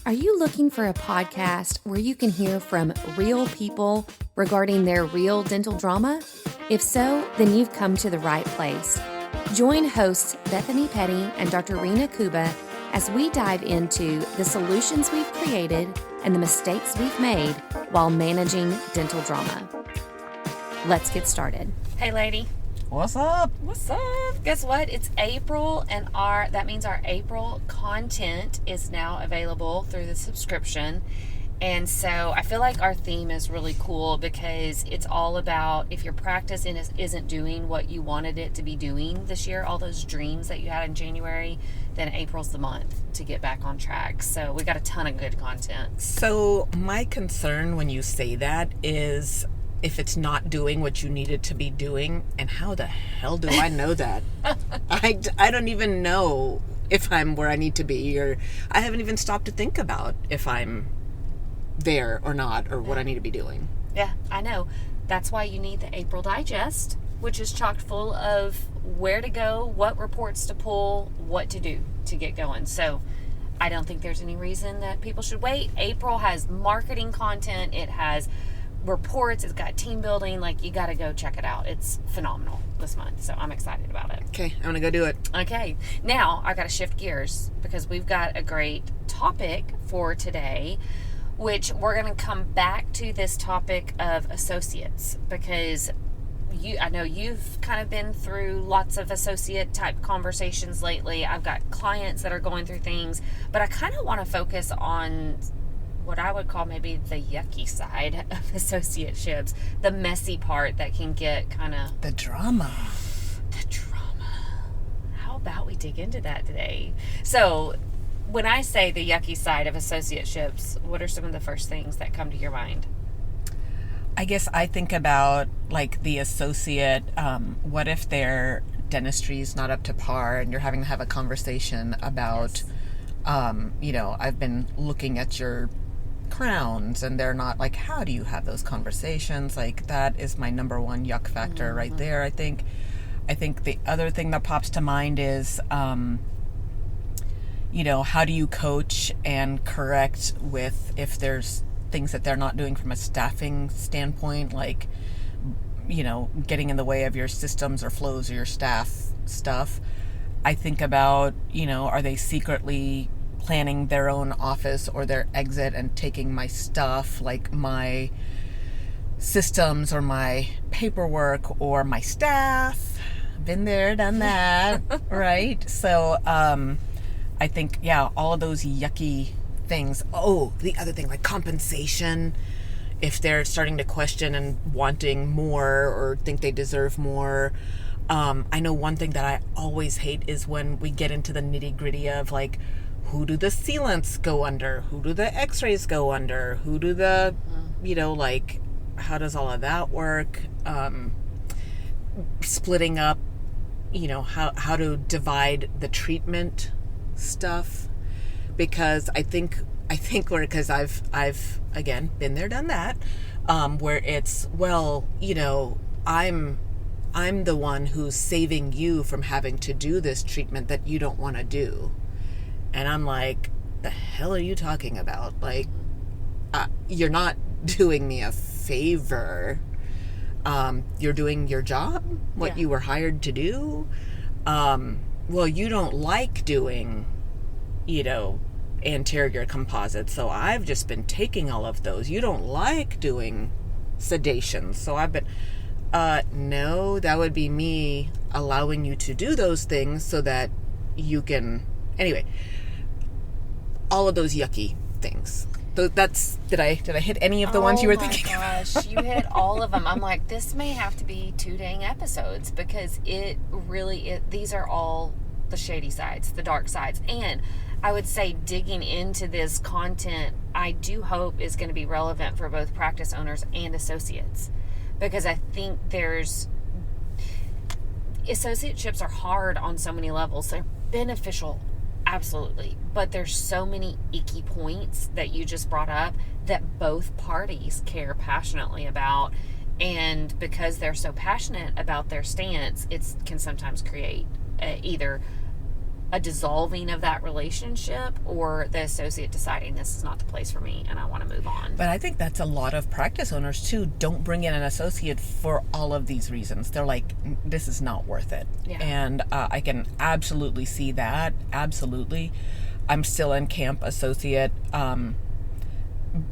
Are you looking for a podcast where you can hear from real people regarding their real dental drama? If so, then you've come to the right place. Join hosts Bethany Petty and Dr. Rena Kuba as we dive into the solutions we've created and the mistakes we've made while managing dental drama. Let's get started. Hey, lady. What's up? What's up? Guess what? It's April, and that means our April content is now available through the subscription. And so I feel like our theme is really cool because it's all about if your practice isn't doing what you wanted it to be doing this year, all those dreams that you had in January, then April's the month to get back on track. So we got a ton of good content. So my concern when you say that is if it's not doing what you need it to be doing, and how the hell do I know that? I don't even know if I'm where I need to be, or I haven't even stopped to think about if I'm there or not, or what I need to be doing. Yeah, I know. That's why you need the April Digest, which is chock full of where to go, what reports to pull, what to do to get going. So I don't think there's any reason that people should wait. April has marketing content. It has reports. It's got team building. Like, you got to go check it out. It's phenomenal this month. So I'm excited about it. Okay, I'm going to go do it. Okay. Now I got to shift gears because we've got a great topic for today, which we're going to come back to this topic of associates because I know you've kind of been through lots of associate type conversations lately. I've got clients that are going through things, but I kind of want to focus on what I would call maybe the yucky side of associateships, the messy part that can get kind of the drama. How about we dig into that today? So when I say the yucky side of associateships, what are some of the first things that come to your mind? I guess I think about like the associate, what if their dentistry is not up to par and you're having to have a conversation about, yes. I've been looking at your crowns and they're not, like, how do you have those conversations? Like, that is my number one yuck factor right there. I think the other thing that pops to mind is, how do you coach and correct with if there's things that they're not doing from a staffing standpoint, like, getting in the way of your systems or flows or your staff stuff. I think about, are they secretly planning their own office or their exit and taking my stuff, like my systems or my paperwork or my staff. Been there, done that, right? So I think, all of those yucky things. Oh, the other thing, like compensation. If they're starting to question and wanting more or think they deserve more. I know one thing that I always hate is when we get into the nitty-gritty of, like, who do the sealants go under? Who do the x-rays go under? Who do the, like, how does all of that work? Splitting up, how to divide the treatment stuff. Because I think because I've again been there, done that, where it's, well, I'm the one who's saving you from having to do this treatment that you don't want to do. And I'm like, the hell are you talking about? Like, you're not doing me a favor. You're doing your job, what you were hired to do. Well, you don't like doing, anterior composites, so I've just been taking all of those. You don't like doing sedation, so I've been... no, that would be me allowing you to do those things so that you can... Anyway, all of those yucky things. That's... Did I hit any of the ones you were thinking of? Oh my gosh, you hit all of them. I'm like, this may have to be 2 dang episodes because these are all the shady sides, the dark sides. And I would say digging into this content, I do hope is going to be relevant for both practice owners and associates. Because I think associateships are hard on so many levels. They're beneficial, absolutely. But there's so many icky points that you just brought up that both parties care passionately about. And because they're so passionate about their stance, it can sometimes create either a dissolving of that relationship or the associate deciding this is not the place for me and I want to move on. But I think that's a lot of practice owners too. Don't bring in an associate for all of these reasons. They're like, this is not worth it. Yeah. And I can absolutely see that. Absolutely. I'm still in camp associate.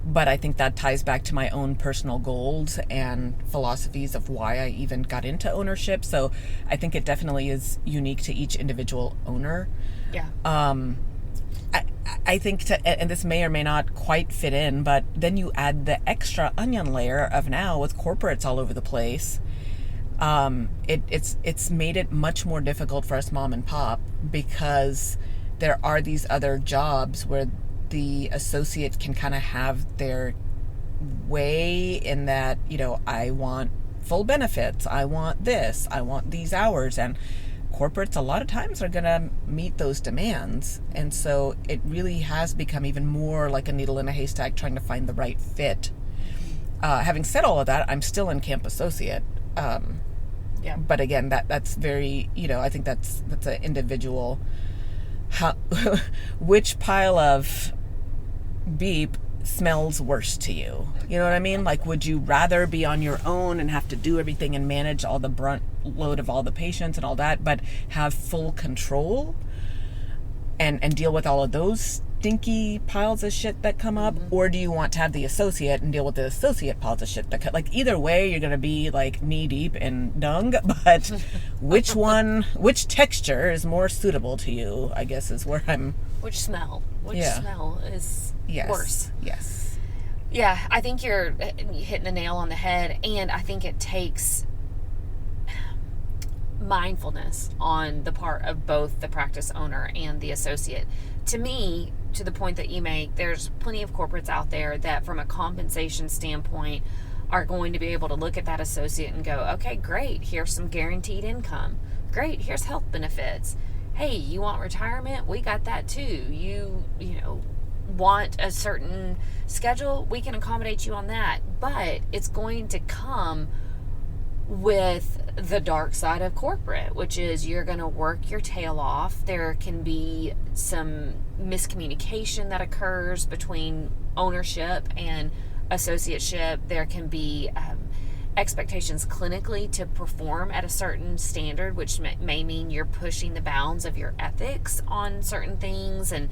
But I think that ties back to my own personal goals and philosophies of why I even got into ownership. So I think it definitely is unique to each individual owner. Yeah. I think, and this may or may not quite fit in, but then you add the extra onion layer of now with corporates all over the place. It's made it much more difficult for us mom and pop because there are these other jobs where the associate can kind of have their way in that, I want full benefits, I want this, I want these hours, and corporates a lot of times are going to meet those demands. And so it really has become even more like a needle in a haystack trying to find the right fit. Having said all of that, I'm still in camp associate. Yeah. But again, that's very, I think that's an individual. Which pile of beep smells worse to you? You know what I mean? Like, would you rather be on your own and have to do everything and manage all the brunt load of all the patients and all that, but have full control and deal with all of those stinky piles of shit that come up? Or do you want to have the associate and deal with the associate piles of shit that come? Like, either way, you're going to be like knee deep in dung, but which texture is more suitable to you, I guess, is where I'm. Which smell is worse? Yes. Yeah, I think you're hitting the nail on the head, and I think it takes mindfulness on the part of both the practice owner and the associate. To me, to the point that you make, there's plenty of corporates out there that from a compensation standpoint are going to be able to look at that associate and go, okay, great, here's some guaranteed income. Great, here's health benefits. Hey, you want retirement? We got that too. You want a certain schedule? We can accommodate you on that. But it's going to come with the dark side of corporate, which is you're going to work your tail off. There can be some miscommunication that occurs between ownership and associateship. There can be expectations clinically to perform at a certain standard, which may mean you're pushing the bounds of your ethics on certain things. And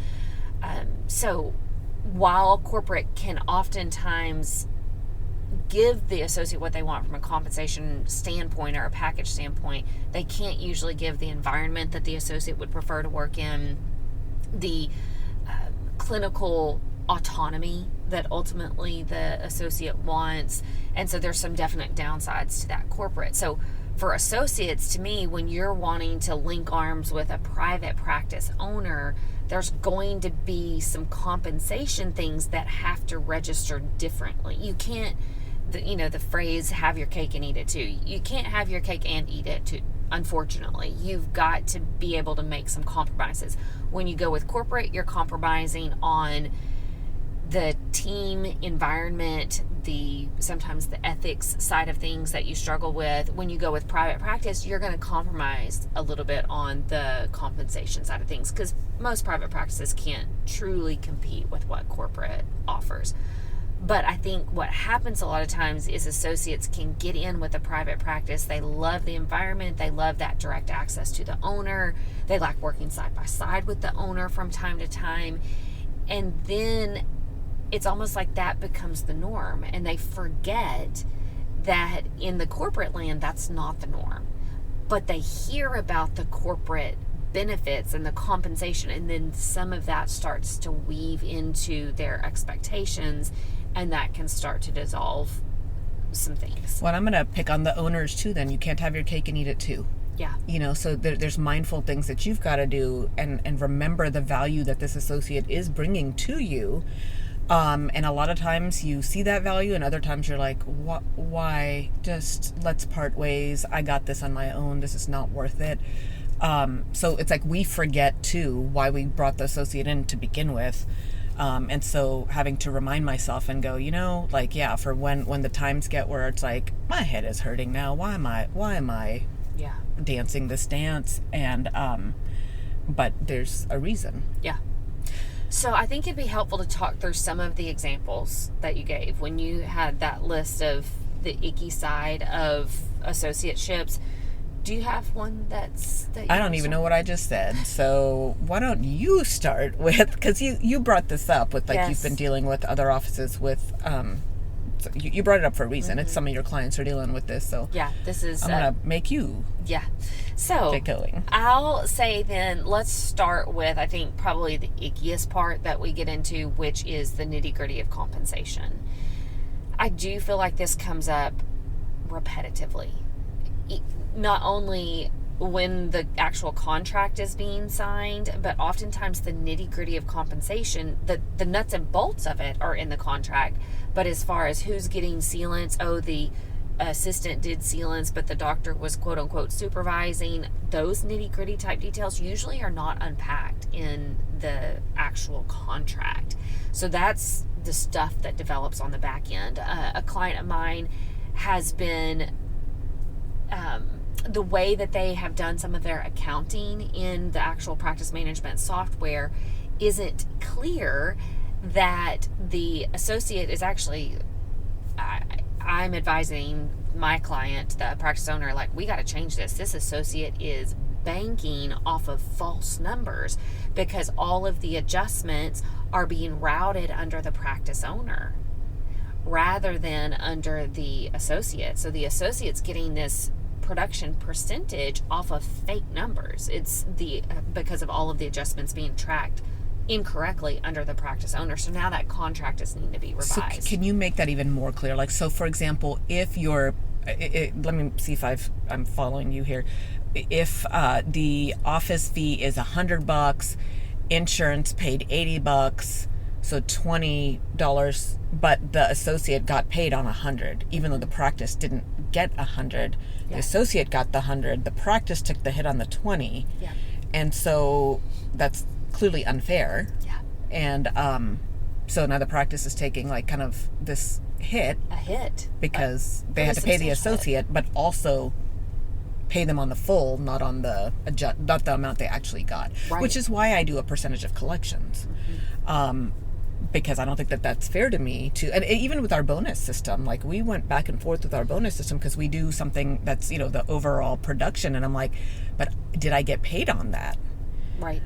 so while corporate can oftentimes give the associate what they want from a compensation standpoint or a package standpoint, they can't usually give the environment that the associate would prefer to work in, the clinical autonomy that ultimately the associate wants. And so there's some definite downsides to that corporate. So for associates, to me, when you're wanting to link arms with a private practice owner, there's going to be some compensation things that have to register differently. You can't, the phrase, have your cake and eat it too. You can't have your cake and eat it too. Unfortunately, you've got to be able to make some compromises. When you go with corporate, you're compromising on the team environment, sometimes the ethics side of things that you struggle with. When you go with private practice, you're going to compromise a little bit on the compensation side of things because most private practices can't truly compete with what corporate offers. But I think what happens a lot of times is associates can get in with a private practice. They love the environment. They love that direct access to the owner. They like working side by side with the owner from time to time. And then it's almost like that becomes the norm. And they forget that in the corporate land, that's not the norm. But they hear about the corporate benefits and the compensation, and then some of that starts to weave into their expectations, and that can start to dissolve some things. Well, I'm going to pick on the owners too then. You can't have your cake and eat it too. Yeah. So there's mindful things that you've got to do and remember the value that this associate is bringing to you. And a lot of times you see that value, and other times you're like, why? Just let's part ways. I got this on my own. This is not worth it. So it's like we forget too why we brought the associate in to begin with. And so having to remind myself and go, for when the times get where it's like, my head is hurting now. Why am I yeah. dancing this dance? And but there's a reason. Yeah. So I think it'd be helpful to talk through some of the examples that you gave when you had that list of the icky side of associateships. Do you have one that I don't even know what I just said. So why don't you start with, because you brought this up with, like, Yes. you've been dealing with other offices with, so you brought it up for a reason. It's some of your clients are dealing with this. So Yeah, this is... I'm going to make you So get going. I'll say then, let's start with, I think, probably the ickiest part that we get into, which is the nitty-gritty of compensation. I do feel like this comes up repetitively. Not only when the actual contract is being signed, but oftentimes the nitty-gritty of compensation, the nuts and bolts of it are in the contract. But as far as who's getting sealants, the assistant did sealants, but the doctor was quote-unquote supervising, those nitty-gritty type details usually are not unpacked in the actual contract. So that's the stuff that develops on the back end. A client of mine has been... the way that they have done some of their accounting in the actual practice management software isn't clear that the associate is actually... I'm advising my client, the practice owner, like, we got to change this. This associate is banking off of false numbers because all of the adjustments are being routed under the practice owner rather than under the associate. So the associate's getting this production percentage off of fake numbers. It's because of all of the adjustments being tracked incorrectly under the practice owner. So now that contract is needing to be revised. So can you make that even more clear? Like, so for example, if you're, let me see if I'm following you here. If the office fee is $100, insurance paid $80, so $20, but the associate got paid on $100, even though the practice didn't get $100. The associate got the $100. The practice took the hit on the $20. Yeah. And so that's clearly unfair. Yeah. And so now the practice is taking, like, kind of this hit. A hit. Because they had to pay the associate, but also pay them on the full, not on the not the amount they actually got. Right. Which is why I do a percentage of collections. Because I don't think that that's fair to me to, and even with our bonus system, like, we went back and forth with our bonus system because we do something that's, the overall production, and I'm like, but did I get paid on that? Right.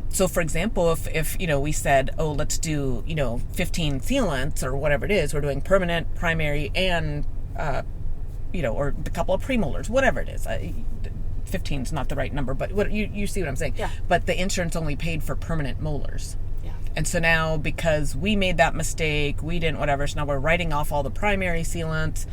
So for example, if we said, let's do, 15 sealants or whatever it is, we're doing permanent, primary, and, or a couple of premolars, whatever it is. 15 is not the right number, but you see what I'm saying? Yeah. But the insurance only paid for permanent molars. Yeah. And so now, because we made that mistake, we didn't whatever, so now we're writing off all the primary sealants.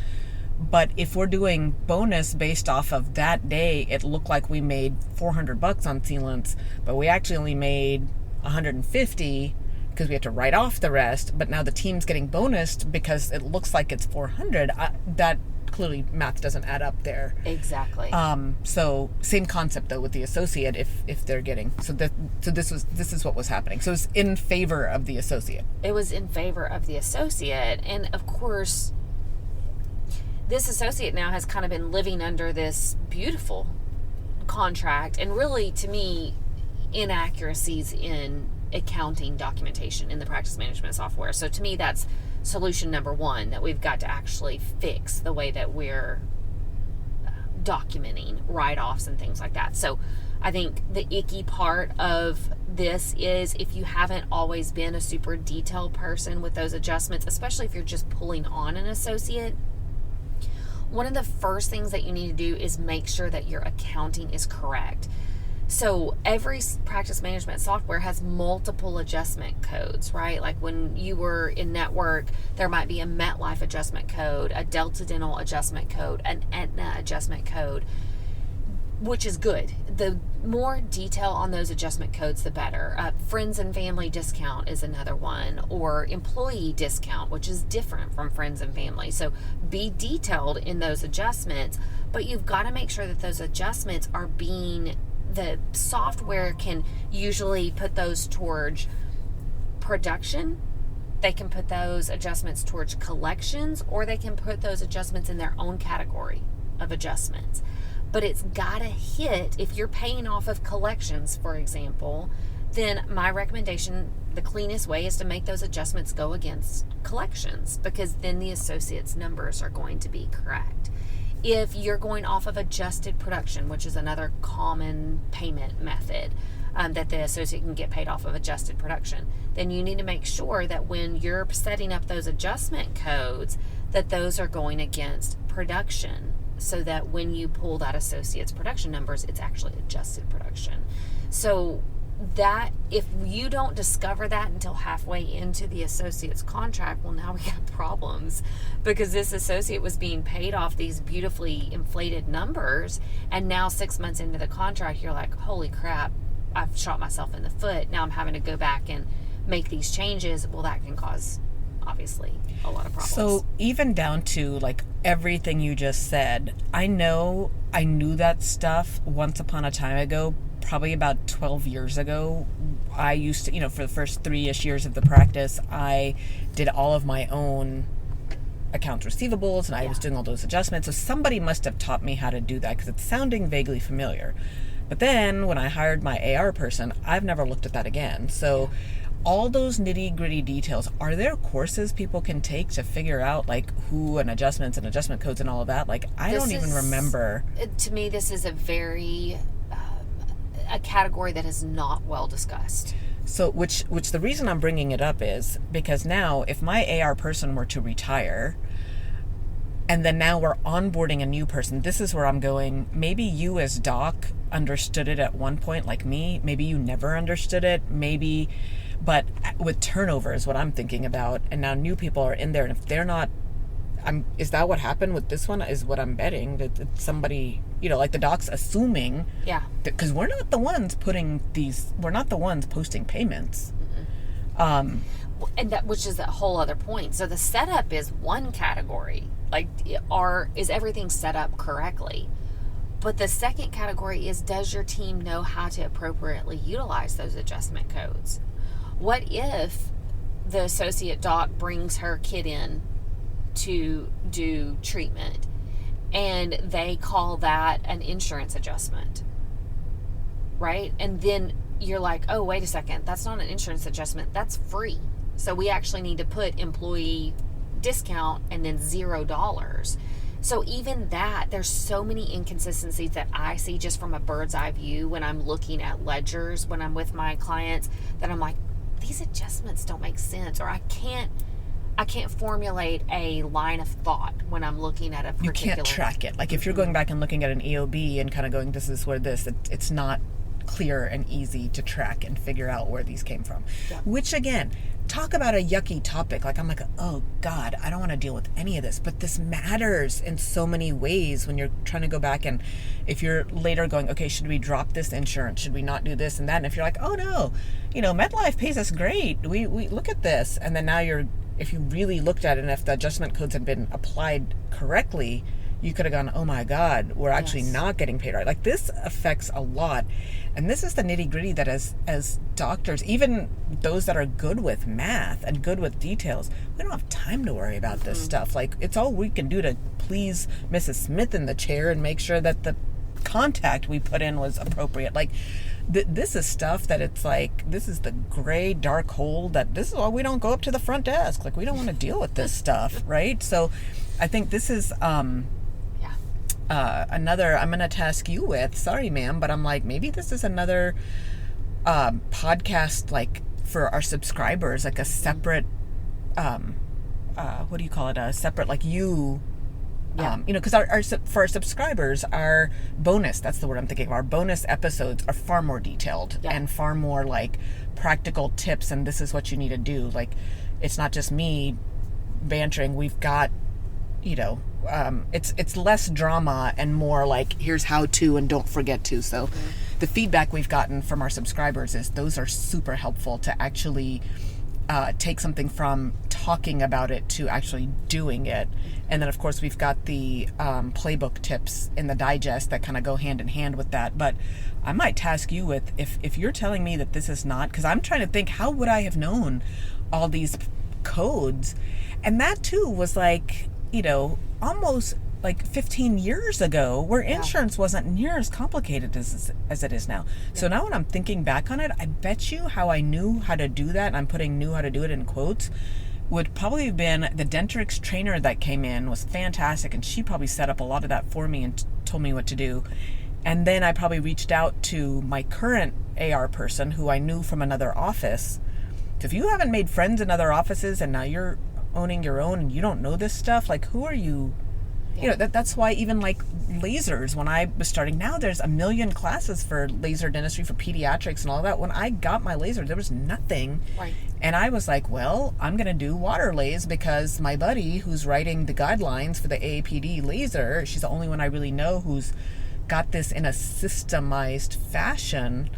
But if we're doing bonus based off of that day, it looked like we made $400 on sealants, but we actually only made $150 because we had to write off the rest. But now the team's getting bonused because it looks like it's $400. That clearly math doesn't add up there. Exactly. So same concept though with the associate if they're getting so this is what was happening. So it's in favor of the associate. It was in favor of the associate, and of course, this associate now has kind of been living under this beautiful contract, and really, to me, inaccuracies in accounting documentation in the practice management software. So to me, that's solution number one, that we've got to actually fix the way that we're documenting write-offs and things like that. So I think the icky part of this is, if you haven't always been a super detailed person with those adjustments, especially if you're just pulling on an associate, one of the first things that you need to do is make sure that your accounting is correct. So every practice management software has multiple adjustment codes, right? Like when you were in network, there might be a MetLife adjustment code, a Delta Dental adjustment code, an Aetna adjustment code, which is good. The more detail on those adjustment codes, the better. Friends and family discount is another one, or employee discount, which is different from friends and family. So be detailed in those adjustments, but you've got to make sure that those adjustments are the software can usually put those towards production. They can put those adjustments towards collections, or they can put those adjustments in their own category of adjustments. but it's got to hit. If you're paying off of collections, for example, then my recommendation, the cleanest way, is to make those adjustments go against collections, because then the associates numbers are going to be correct. If you're going off of adjusted production, which is another common payment method, that the associate can get paid off of adjusted production, then you need to make sure that when you're setting up those adjustment codes, that those are going against production, so that when you pull that associate's production numbers, it's actually adjusted production. So that, if you don't discover that until halfway into the associate's contract, well, now we got problems, because this associate was being paid off these beautifully inflated numbers, and now 6 months into the contract, you're like, holy crap, I've shot myself in the foot. Now I'm having to go back and make these changes. Well, that can cause, obviously, a lot of problems. So even down to like everything you just said, I knew that stuff once upon a time ago, probably about 12 years ago. I used to, for the first 3-ish years of the practice, I did all of my own accounts receivables, and I was doing all those adjustments. So somebody must have taught me how to do that, because it's sounding vaguely familiar. But then when I hired my AR person, I've never looked at that again. So all those nitty gritty details, are there courses people can take to figure out like who and adjustments and adjustment codes and all of that? Like, I don't even remember. To me, this is a very, a category that is not well discussed. So, which the reason I'm bringing it up is because now if my AR person were to retire, and then now we're onboarding a new person, this is where I'm going. Maybe you as doc understood it at one point, like me. Maybe you never understood it. Maybe, but with turnover is what I'm thinking about. And now new people are in there, and if they're not, is that what happened with this one? Is what I'm betting, that somebody, like the doc's assuming. Yeah. Because we're not the ones posting payments. And that, which is a whole other point. So the setup is one category. Like, is everything set up correctly? But the second category is, does your team know how to appropriately utilize those adjustment codes? What if the associate doc brings her kid in to do treatment, and they call that an insurance adjustment, right? And then you're like, oh, wait a second, that's not an insurance adjustment, that's free. So we actually need to put employee discount and then $0. So even that, there's so many inconsistencies that I see just from a bird's eye view when I'm looking at ledgers, when I'm with my clients, that I'm like, these adjustments don't make sense, or I can't formulate a line of thought when I'm looking at a particular... You can't track it. Like if you're going back and looking at an EOB and kind of going, this is where it's not clear and easy to track and figure out where these came from. Yeah. Which again, talk about a yucky topic. Like I'm like, oh God, I don't want to deal with any of this. But this matters in so many ways when you're trying to go back, and if you're later going, okay, should we drop this insurance? Should we not do this and that? And if you're like, oh no, MetLife pays us great. We look at this. And then now if you really looked at it, and if the adjustment codes had been applied correctly, you could have gone, oh my God, we're actually not getting paid right. Like this affects a lot. And this is the nitty gritty that as doctors, even those that are good with math and good with details, we don't have time to worry about this stuff. Like it's all we can do to please Mrs. Smith in the chair and make sure that the contact we put in was appropriate. Like this is stuff that it's like, this is the gray dark hole that this is why we don't go up to the front desk. Like we don't want to deal with this stuff, right? So I think this is another I'm going to task you with, sorry ma'am, but I'm like, maybe this is another podcast, like for our subscribers, like a separate what do you call it, a separate, like because for our subscribers, our bonus, that's the word I'm thinking of, our bonus episodes are far more detailed and far more like practical tips, and this is what you need to do. Like it's not just me bantering, we've got it's less drama and more like here's how to and don't forget to. So the feedback we've gotten from our subscribers is those are super helpful to actually take something from talking about it to actually doing it. And then of course we've got the playbook tips in the digest that kind of go hand in hand with that. But I might task you with, if you're telling me that this is not, because I'm trying to think, how would I have known all these codes? And that too was like, almost like 15 years ago, where Yeah. insurance wasn't near as complicated as it is now. So Yeah. now when I'm thinking back on it, I bet you how I knew how to do that, and I'm putting knew how to do it in quotes, would probably have been the Dentrix trainer that came in was fantastic, and she probably set up a lot of that for me and told me what to do. And then I probably reached out to my current AR person who I knew from another office. So if you haven't made friends in other offices and now you're owning your own and you don't know this stuff, like, who are you? Yeah. You know, that's why even like lasers, when I was starting, now there's a million classes for laser dentistry for pediatrics and all that. When I got my laser, there was nothing. Right. And I was like, well, I'm going to do water lays because my buddy who's writing the guidelines for the AAPD laser, she's the only one I really know who's got this in a systemized fashion.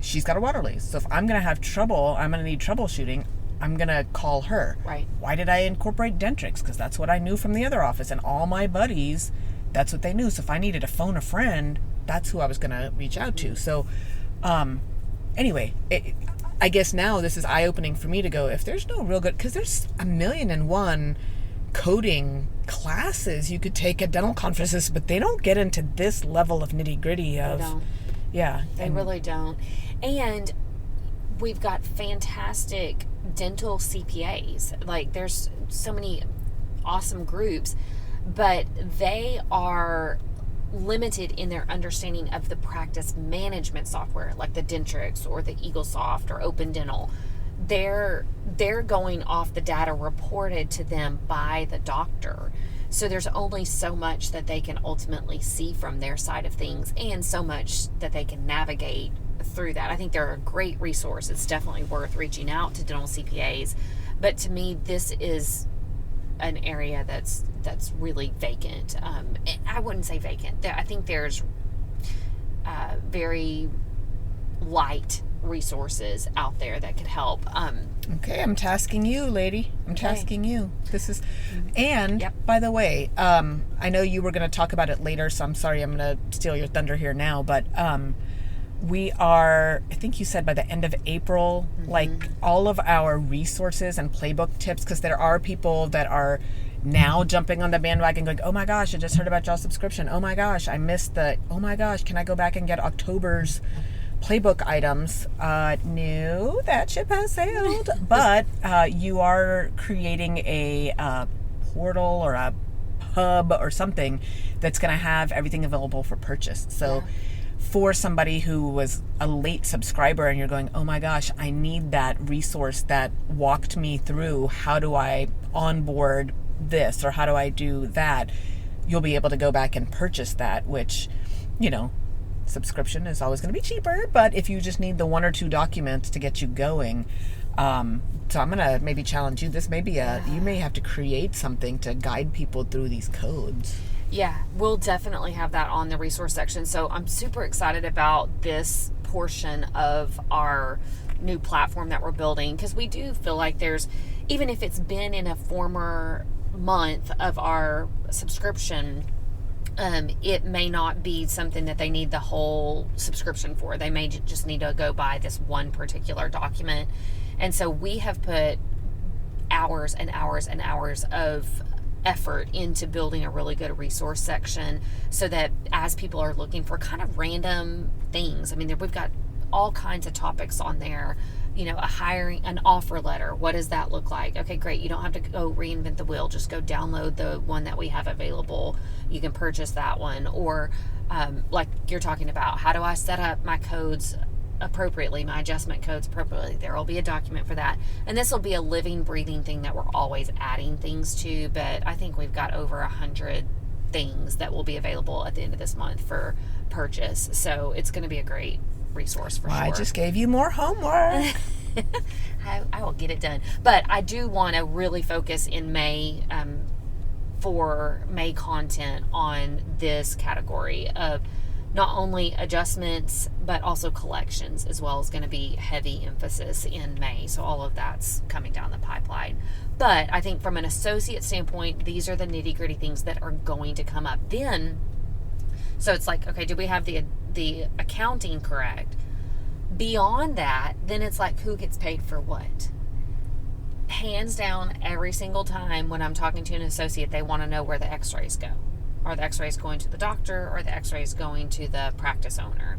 She's got a water lays. So if I'm going to have trouble, I'm going to need troubleshooting, I'm going to call her. Right. Why did I incorporate Dentrix? Because that's what I knew from the other office. And all my buddies, that's what they knew. So if I needed to phone a friend, that's who I was going to reach out to. So anyway, I guess now this is eye-opening for me to go, if there's no real good, because there's 1,000,001 coding classes you could take at dental conferences, but they don't get into this level of nitty-gritty of... They don't. Yeah. They really don't. And we've got fantastic dental CPAs. Like, there's so many awesome groups, but they are limited in their understanding of the practice management software, like the Dentrix or the EagleSoft or Open Dental. They're going off the data reported to them by the doctor. So there's only so much that they can ultimately see from their side of things, and so much that they can navigate through that. I think they're a great resource. It's definitely worth reaching out to dental CPAs. But to me, this is an area that's really vacant. I wouldn't say vacant. I think there's very light resources out there that could help. Okay, I'm tasking you, lady. I'm tasking you. This is, and Yep. by the way, I know you were going to talk about it later, so I'm sorry I'm going to steal your thunder here now, but we are, I think you said by the end of April, like all of our resources and playbook tips, because there are people that are now jumping on the bandwagon going, oh my gosh, I just heard about y'all's subscription. Oh my gosh, I missed oh my gosh, can I go back and get October's playbook items? No, that ship has sailed. But you are creating a portal or a hub or something that's going to have everything available for purchase. So for somebody who was a late subscriber and you're going, oh my gosh, I need that resource that walked me through how do I onboard this or how do I do that, you'll be able to go back and purchase that, which, you know, subscription is always going to be cheaper, but if you just need the one or two documents to get you going, so I'm going to maybe challenge you. This may be you may have to create something to guide people through these codes. Yeah, we'll definitely have that on the resource section. So I'm super excited about this portion of our new platform that we're building, because we do feel like there's, even if it's been in a former month of our subscription, it may not be something that they need the whole subscription for. They may just need to go buy this one particular document. And so we have put hours and hours and hours of effort into building a really good resource section, so that as people are looking for kind of random things, I mean, we've got all kinds of topics on there. You know, an offer letter. What does that look like? Okay, great. You don't have to go reinvent the wheel. Just go download the one that we have available. You can purchase that one. Or like you're talking about, how do I set up my codes appropriately, my adjustment codes appropriately? There will be a document for that. And this will be a living, breathing thing that we're always adding things to. But I think we've got over 100 things that will be available at the end of this month for purchase. So it's going to be a great resource for sure. I just gave you more homework. I will get it done. But I do want to really focus in May, for May content on this category of not only adjustments, but also collections as well, is going to be heavy emphasis in May. So all of that's coming down the pipeline. But I think from an associate standpoint, these are the nitty gritty things that are going to come up. Then, so it's like, okay, do we have the accounting correct? Beyond that, then it's like, who gets paid for what? hands down, every single time when I'm talking to an associate, they want to know where the x-rays go. Are the x-rays going to the doctor, or the x-rays going to the practice owner?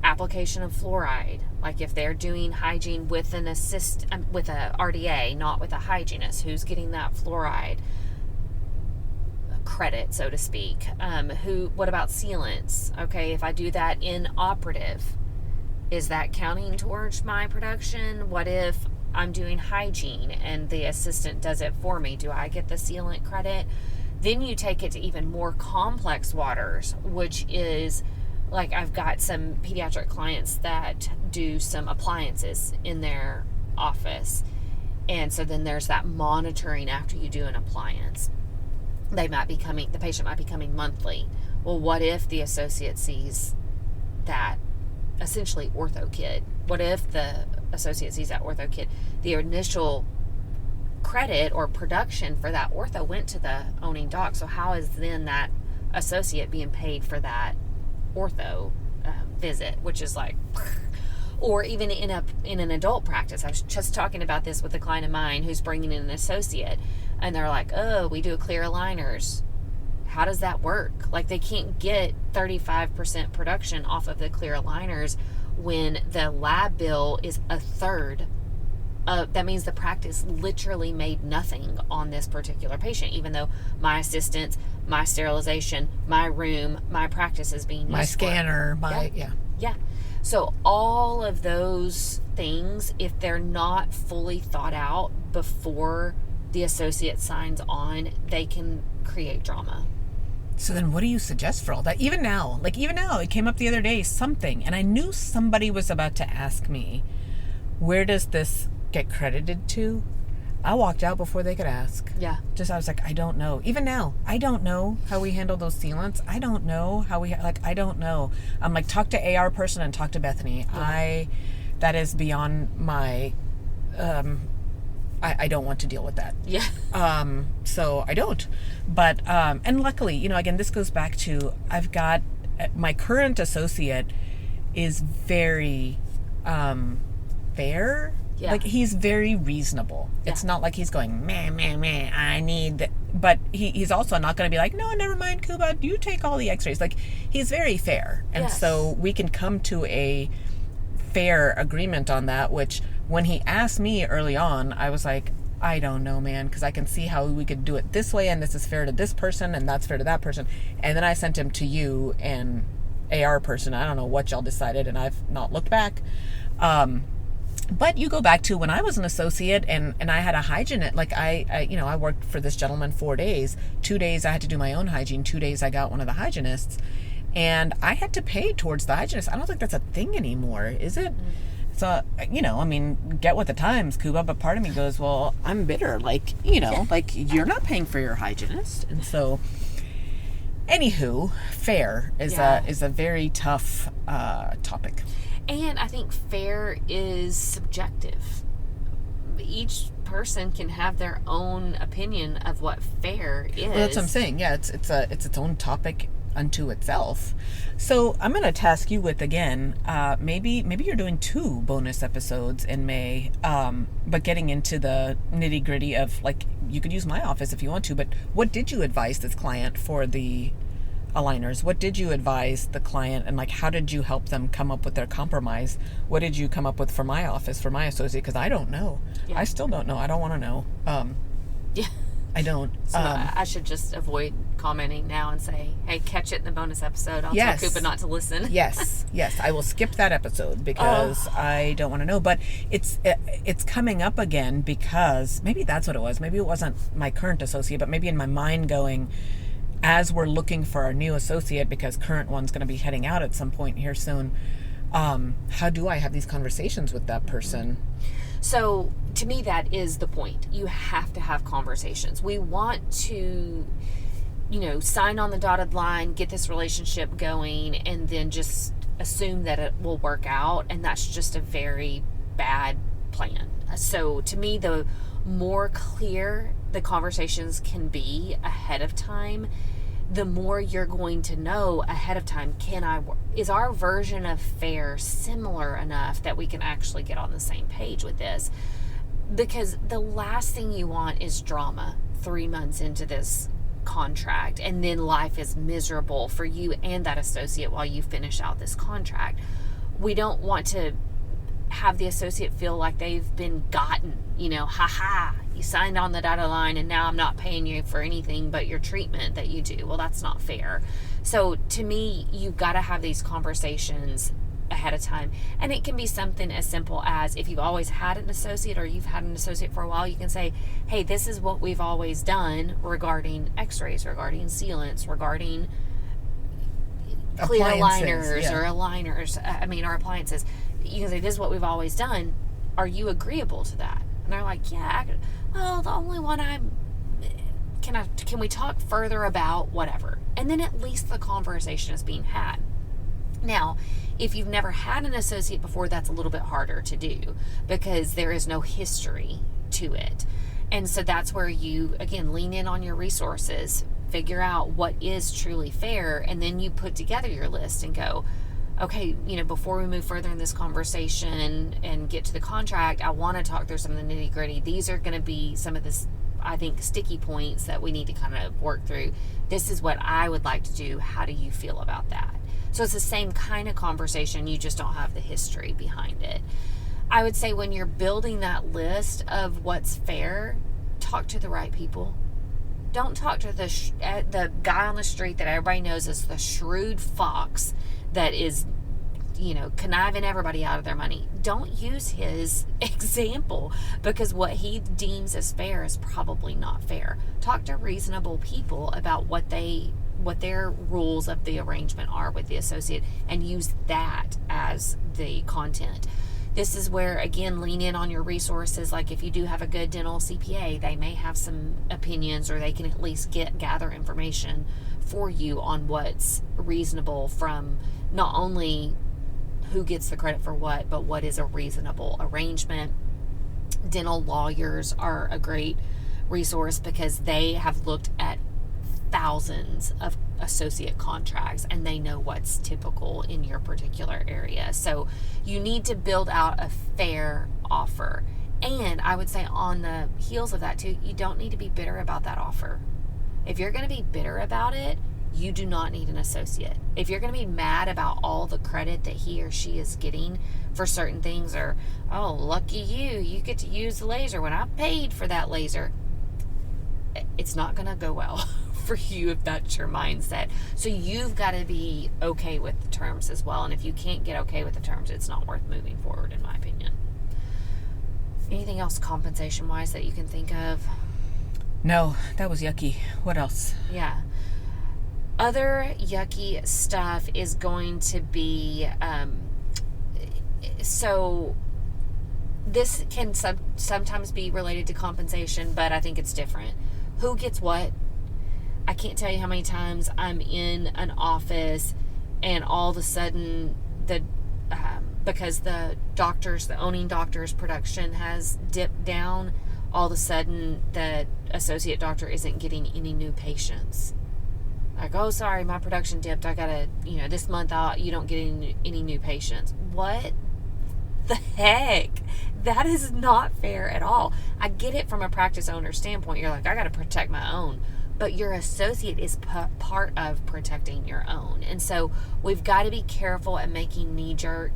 Application of fluoride, like if they're doing hygiene with an with a RDA, not with a hygienist, who's getting that fluoride credit, so to speak. What about sealants? Okay, if I do that in operative, is that counting towards my production? What if I'm doing hygiene and the assistant does it for me? Do I get the sealant credit? Then you take it to even more complex waters, which is like I've got some pediatric clients that do some appliances in their office. And so then there's that monitoring after you do an appliance. The patient might be coming monthly. Well, what if the associate sees that essentially ortho kid? What if the associate sees that ortho kid? The initial credit or production for that ortho went to the owning doc. So how is then that associate being paid for that ortho visit, which is like, or even in an adult practice? I was just talking about this with a client of mine who's bringing in an associate, and they're like, oh, we do clear aligners. How does that work? Like, they can't get 35% production off of the clear aligners when the lab bill is a third. That means the practice literally made nothing on this particular patient, even though my assistants, my sterilization, my room, my practice is being used. My scanner, Yeah. So all of those things, if they're not fully thought out before the associate signs on, they can create drama. So then what do you suggest for all that? Even now, it came up the other day, something, and I knew somebody was about to ask me, where does this get credited to? I walked out before they could ask. Yeah. I was like, I don't know. Even now, I don't know how we handle those sealants. I don't know how I don't know. I'm like, talk to AR person and talk to Bethany. Yeah. That is beyond my, I don't want to deal with that. Yeah. So I don't. But, and luckily, again, this goes back to, I've got, my current associate is very, fair. Yeah. Like, he's very reasonable. Yeah. It's not like he's going, meh, I need... But he's also not going to be like, no, never mind, Kuba, you take all the x-rays. Like, he's very fair. And so we can come to a fair agreement on that, which when he asked me early on, I was like, I don't know, man, because I can see how we could do it this way, and this is fair to this person, and that's fair to that person. And then I sent him to you and AR person. I don't know what y'all decided, and I've not looked back. But you go back to when I was an associate and I had a hygienist, like I worked for this gentleman 4 days. 2 days I had to do my own hygiene. 2 days I got one of the hygienists, and I had to pay towards the hygienist. I don't think that's a thing anymore, is it? So, get with the times, Kuba, but part of me goes, well, I'm bitter. Like, like you're not paying for your hygienist. And so, anywho, fair is a very tough topic. And I think fair is subjective. Each person can have their own opinion of what fair is. Well, that's what I'm saying. Yeah, it's its own topic unto itself. So I'm going to task you with, again, maybe you're doing 2 bonus episodes in May, but getting into the nitty gritty of, like, you could use my office if you want to, but what did you advise this client for the aligners? What did you advise the client, and like how did you help them come up with their compromise? What did you come up with for my office, for my associate? Because I don't know. Yeah. I still don't know. I don't want to know. Yeah. I don't. So I should just avoid commenting now and say, hey, catch it in the bonus episode. I'll tell Kuba not to listen. Yes. I will skip that episode because I don't want to know. But it's coming up again because maybe that's what it was. Maybe it wasn't my current associate, but maybe in my mind going, as we're looking for our new associate, because current one's going to be heading out at some point here soon, how do I have these conversations with that person? So to me, that is the point. You have to have conversations. We want to, sign on the dotted line, get this relationship going, and then just assume that it will work out. And that's just a very bad plan. So to me, the more clear the conversations can be ahead of time, the more you're going to know ahead of time, is our version of fair similar enough that we can actually get on the same page with this? Because the last thing you want is drama 3 months into this contract, and then life is miserable for you and that associate while you finish out this contract. We don't want to have the associate feel like they've been gotten, you signed on the dotted line and now I'm not paying you for anything but your treatment that you do. Well, that's not fair. So to me, you've got to have these conversations ahead of time. And it can be something as simple as, if you've always had an associate or you've had an associate for a while, you can say, hey, this is what we've always done regarding x-rays, regarding sealants, regarding clear aligners or aligners, or appliances. You can say, this is what we've always done. Are you agreeable to that? And they're like, yeah, well, the only one can we talk further about whatever? And then at least the conversation is being had. Now, if you've never had an associate before, that's a little bit harder to do because there is no history to it. And so that's where you, again, lean in on your resources, figure out what is truly fair, and then you put together your list and go, okay, before we move further in this conversation and get to the contract, I want to talk through some of the nitty gritty. These are going to be some of this, I think, sticky points that we need to kind of work through. This is what I would like to do. How do you feel about that? So it's the same kind of conversation. You just don't have the history behind it. I would say when you're building that list of what's fair, talk to the right people. Don't talk to the guy on the street that everybody knows is the shrewd fox that is, conniving everybody out of their money. Don't use his example because what he deems as fair is probably not fair. Talk to reasonable people about what their rules of the arrangement are with the associate and use that as the content. This is where, again, lean in on your resources. Like if you do have a good dental CPA, they may have some opinions, or they can at least gather information for you on what's reasonable from not only who gets the credit for what, but what is a reasonable arrangement. Dental lawyers are a great resource because they have looked at thousands of associate contracts and they know what's typical in your particular area. So you need to build out a fair offer. And I would say on the heels of that too, you don't need to be bitter about that offer. If you're going to be bitter about it, you do not need an associate. If you're going to be mad about all the credit that he or she is getting for certain things, or, oh, lucky you get to use the laser when I paid for that laser, it's not going to go well for you if that's your mindset. So you've got to be okay with the terms as well. And if you can't get okay with the terms, it's not worth moving forward, in my opinion. Anything else compensation-wise that you can think of? No, that was yucky. What else? Yeah. Other yucky stuff is going to be, so this can sometimes be related to compensation, but I think it's different. Who gets what? I can't tell you how many times I'm in an office and all of a sudden because the owning doctor's production has dipped down, all of a sudden the associate doctor isn't getting any new patients. Like, oh, sorry, my production dipped. I gotta, this month you don't get any new patients. What the heck? That is not fair at all. I get it from a practice owner standpoint. You're like, I gotta protect my own. But your associate is part of protecting your own. And so we've got to be careful at making knee-jerk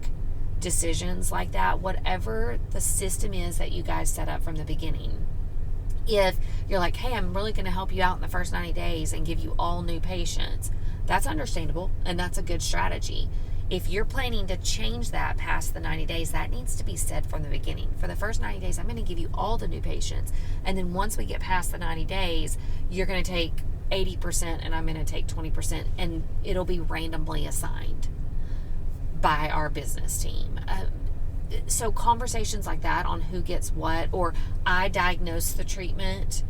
decisions like that, whatever the system is that you guys set up from the beginning. If you're like, hey, I'm really going to help you out in the first 90 days and give you all new patients, that's understandable and that's a good strategy. If you're planning to change that past the 90 days, that needs to be said from the beginning. For the first 90 days, I'm going to give you all the new patients. And then once we get past the 90 days, you're going to take 80% and I'm going to take 20%. And it'll be randomly assigned by our business team. So conversations like that on who gets what, or I diagnose the treatment,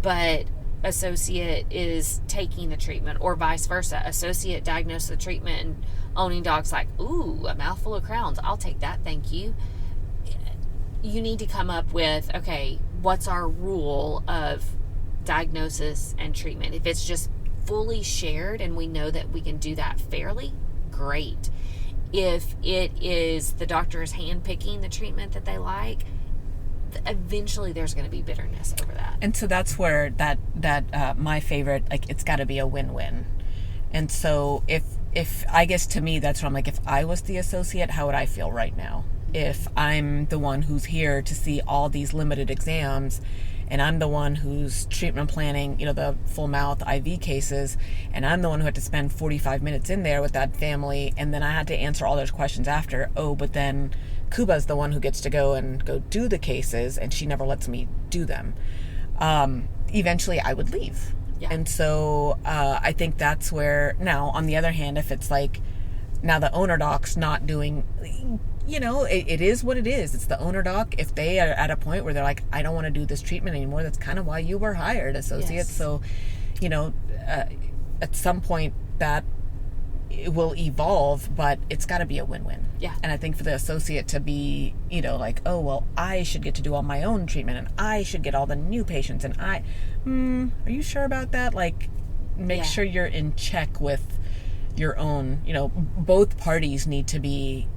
but associate is taking the treatment, or vice versa. Associate diagnosed the treatment and owning dog's like, ooh, a mouthful of crowns. I'll take that, thank you. You need to come up with, okay, what's our rule of diagnosis and treatment? If it's just fully shared and we know that we can do that fairly, great. If it is the doctor is handpicking the treatment that they like, eventually there's going to be bitterness over that. And so that's where that my favorite, like, it's got to be a win-win. And so if I guess to me, that's what I'm like, if I was the associate, how would I feel right now? If I'm the one who's here to see all these limited exams, and I'm the one who's treatment planning, the full mouth IV cases, and I'm the one who had to spend 45 minutes in there with that family, and then I had to answer all those questions after. Oh, but then Kuba's the one who gets to go do the cases, and she never lets me do them. Eventually I would leave. Yeah. And so I think that's where, now, on the other hand, if it's like, now the owner doc's not doing, it is what it is. It's the owner doc. If they are at a point where they're like, I don't want to do this treatment anymore, that's kind of why you were hired, associates. Yes. So, at some point that it will evolve, but it's got to be a win-win. Yeah. And I think for the associate to be, like, oh, well, I should get to do all my own treatment, and I should get all the new patients, and are you sure about that? Like, make sure you're in check with your own, both parties need to be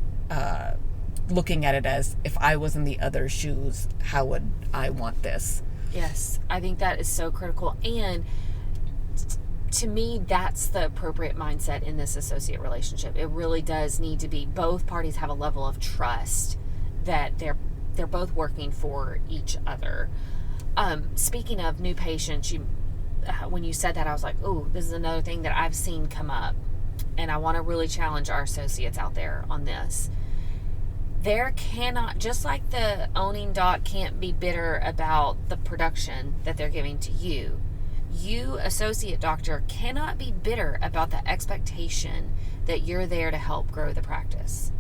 looking at it as, if I was in the other shoes, how would I want this? Yes, I think that is so critical. And to me, that's the appropriate mindset in this associate relationship. It really does need to be, both parties have a level of trust that they're both working for each other. Speaking of new patients, when you said that, I was like, oh, this is another thing that I've seen come up, and I want to really challenge our associates out there on this. There cannot, just like the owning doc can't be bitter about the production that they're giving to you, you, associate doctor, cannot be bitter about the expectation that you're there to help grow the practice.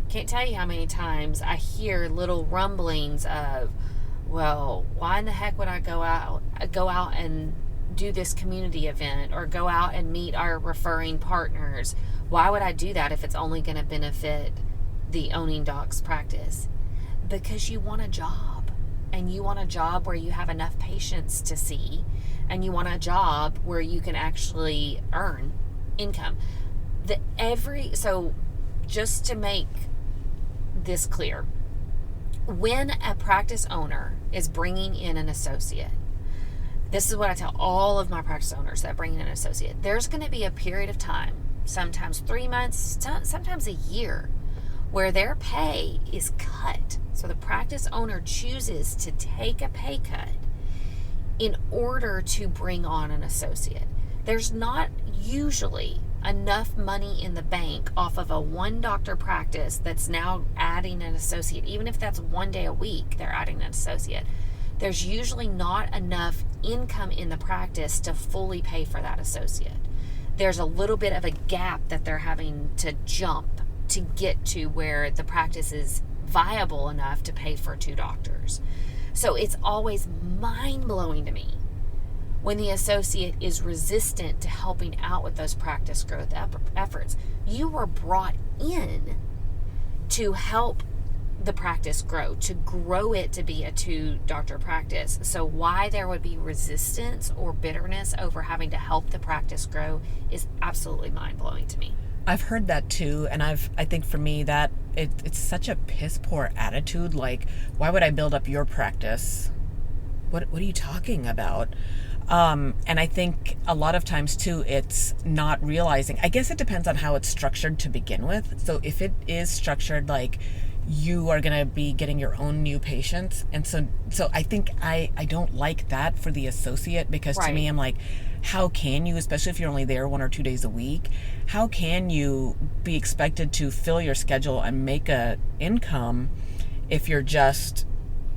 Can't tell you how many times I hear little rumblings of, well, why in the heck would I go out and do this community event, or go out and meet our referring partners? Why would I do that if it's only going to benefit the owning doc's practice? Because you want a job, and you want a job where you have enough patients to see, and you want a job where you can actually earn income. So just to make this clear, when a practice owner is bringing in an associate, this is what I tell all of my practice owners that bring in an associate. There's going to be a period of time, sometimes 3 months, sometimes a year, where their pay is cut. So the practice owner chooses to take a pay cut in order to bring on an associate. There's not usually enough money in the bank off of a one doctor practice that's now adding an associate. Even if that's 1 day a week, they're adding an associate. There's usually not enough income in the practice to fully pay for that associate. There's a little bit of a gap that they're having to jump to get to where the practice is viable enough to pay for 2 doctors. So it's always mind-blowing to me when the associate is resistant to helping out with those practice growth efforts. You were brought in to help the practice grow, to grow it to be a 2-doctor practice. So why there would be resistance or bitterness over having to help the practice grow is absolutely mind-blowing to me. I've heard that too, and I think for me that it's such a piss poor attitude. Like, why would I build up your practice? What are you talking about? And I think a lot of times too, it's not realizing. I guess it depends on how it's structured to begin with. So if it is structured like you are going to be getting your own new patients, and so I think I don't like that for the associate, because to me, I'm like, how can you, especially if you're only there 1 or 2 days a week, how can you be expected to fill your schedule and make a income if you're just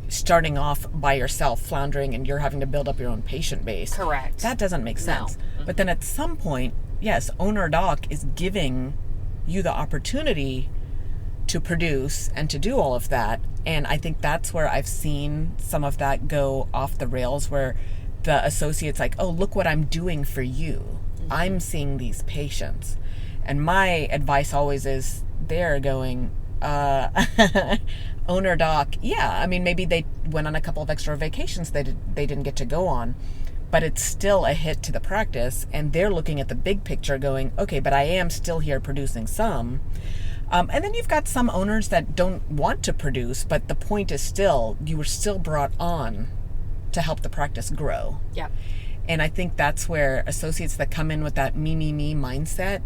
starting off by yourself, floundering, and you're having to build up your own patient base? Correct. That doesn't make sense. No. But then at some point, yes, owner doc is giving you the opportunity to produce and to do all of that. And I think that's where I've seen some of that go off the rails, where the associate's like, oh, look what I'm doing for you. Mm-hmm. I'm seeing these patients. And my advice always is, they're going, owner doc, yeah, I mean, maybe they went on a couple of extra vacations they didn't get to go on, but it's still a hit to the practice, and they're looking at the big picture going, okay, but I am still here producing some. And then you've got some owners that don't want to produce, but the point is still, you were still brought on to help the practice grow. Yeah. And I think that's where associates that come in with that me mindset,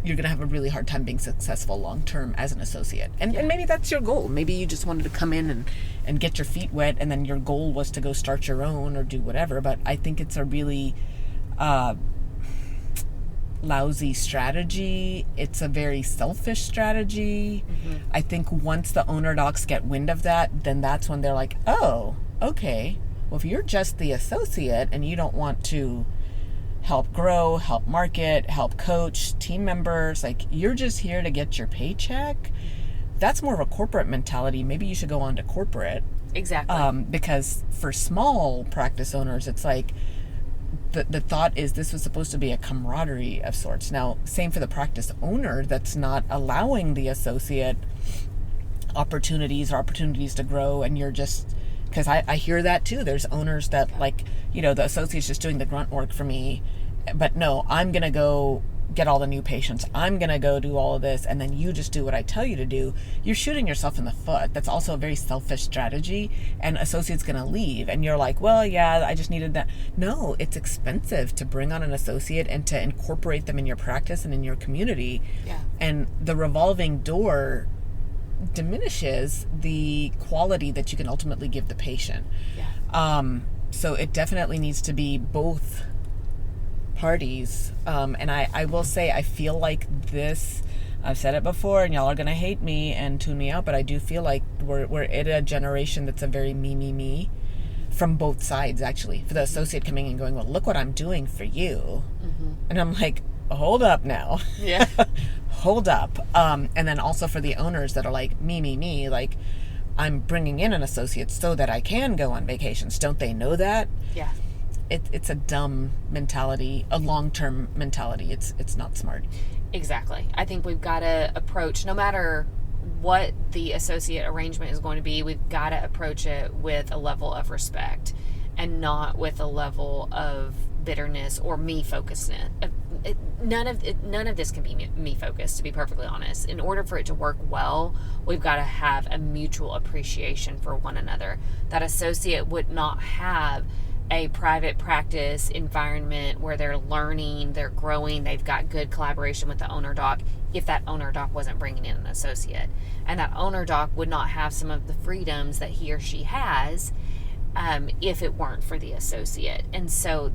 you're going to have a really hard time being successful long-term as an associate. And maybe that's your goal. Maybe you just wanted to come in and get your feet wet, and then your goal was to go start your own or do whatever. But I think it's a really lousy strategy. It's a very selfish strategy. I think once the owner docs get wind of that, then that's when they're like, oh, okay. Well, if you're just the associate and you don't want to help grow, help market, help coach team members, like you're just here to get your paycheck, that's more of a corporate mentality. Maybe you should go on to corporate. Exactly. Because for small practice owners, it's like the thought is this was supposed to be a camaraderie of sorts. Now, same for the practice owner that's not allowing the associate opportunities to grow, and you're just, because I hear that too. There's owners that like, the associate's just doing the grunt work for me, but no, I'm going to go get all the new patients. I'm going to go do all of this, and then you just do what I tell you to do. You're shooting yourself in the foot. That's also a very selfish strategy, and associate's going to leave, and you're like, well, yeah, I just needed that. No, it's expensive to bring on an associate and to incorporate them in your practice and in your community. Yeah. And the revolving door diminishes the quality that you can ultimately give the patient. Yeah. So it definitely needs to be both parties. And I will say, I feel like this, I've said it before and y'all are going to hate me and tune me out, but I do feel like we're at a generation that's a very me from both sides, actually. For the associate coming in and going, well, look what I'm doing for you. And I'm like, hold up now. Yeah. Hold up. And then also for the owners that are like, me, like, I'm bringing in an associate so that I can go on vacations. Don't they know that? Yeah. It's a dumb mentality, a long-term mentality. It's not smart. Exactly. I think we've got to approach, no matter what the associate arrangement is going to be, we've got to approach it with a level of respect and not with a level of bitterness or me-focusedness. None of this can be me-focused, to be perfectly honest. In order for it to work well, we've got to have a mutual appreciation for one another. That associate would not have a private practice environment where they're learning, they're growing, they've got good collaboration with the owner doc if that owner doc wasn't bringing in an associate. And that owner doc would not have some of the freedoms that he or she has if it weren't for the associate. And so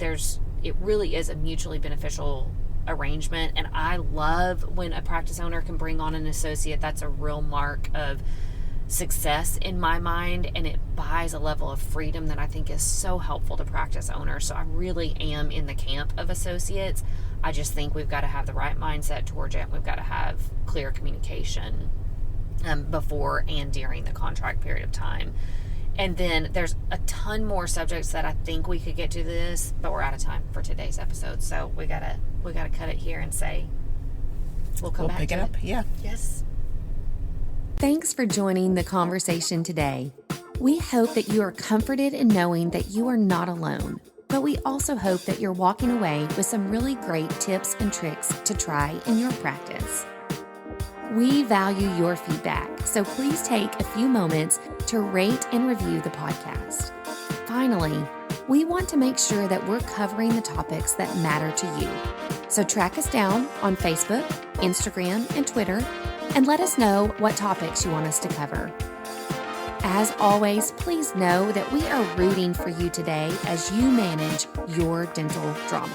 it really is a mutually beneficial arrangement. And I love when a practice owner can bring on an associate. That's a real mark of success in my mind, and it buys a level of freedom that I think is so helpful to practice owners. So I really am in the camp of associates. I just think we've got to have the right mindset towards it, and we've got to have clear communication before and during the contract period of time. And then there's a ton more subjects that I think we could get to this, but we're out of time for today's episode. So we gotta cut it here and say we'll back pick to it up. Yeah. Yes. Thanks for joining the conversation today. We hope that you are comforted in knowing that you are not alone, but we also hope that you're walking away with some really great tips and tricks to try in your practice. We value your feedback, so please take a few moments to rate and review the podcast. Finally, we want to make sure that we're covering the topics that matter to you. So track us down on Facebook, Instagram, and Twitter, and let us know what topics you want us to cover. As always, please know that we are rooting for you today as you manage your dental drama.